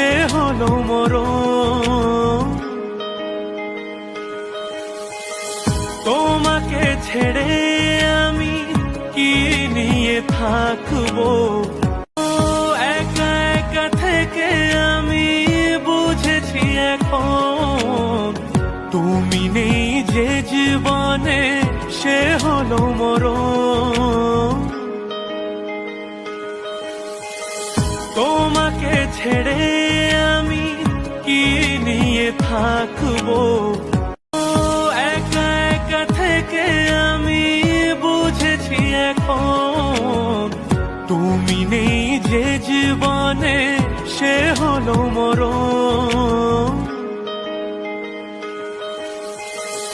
সে হলো মরণ। তোমাকে ছেড়ে আমি কি নিয়ে থাকবো, একা একা থেকে আমি বুঝেছি এখন, তুমি নেই যে জীবনে সে হলো মরণ। তোমাকে ছেড়ে আমি কি নিয়ে থাকবো, একা একা থেকে আমি বুঝেছি এখন, তুমি নেই যে জীবনে সে হলো মরণ।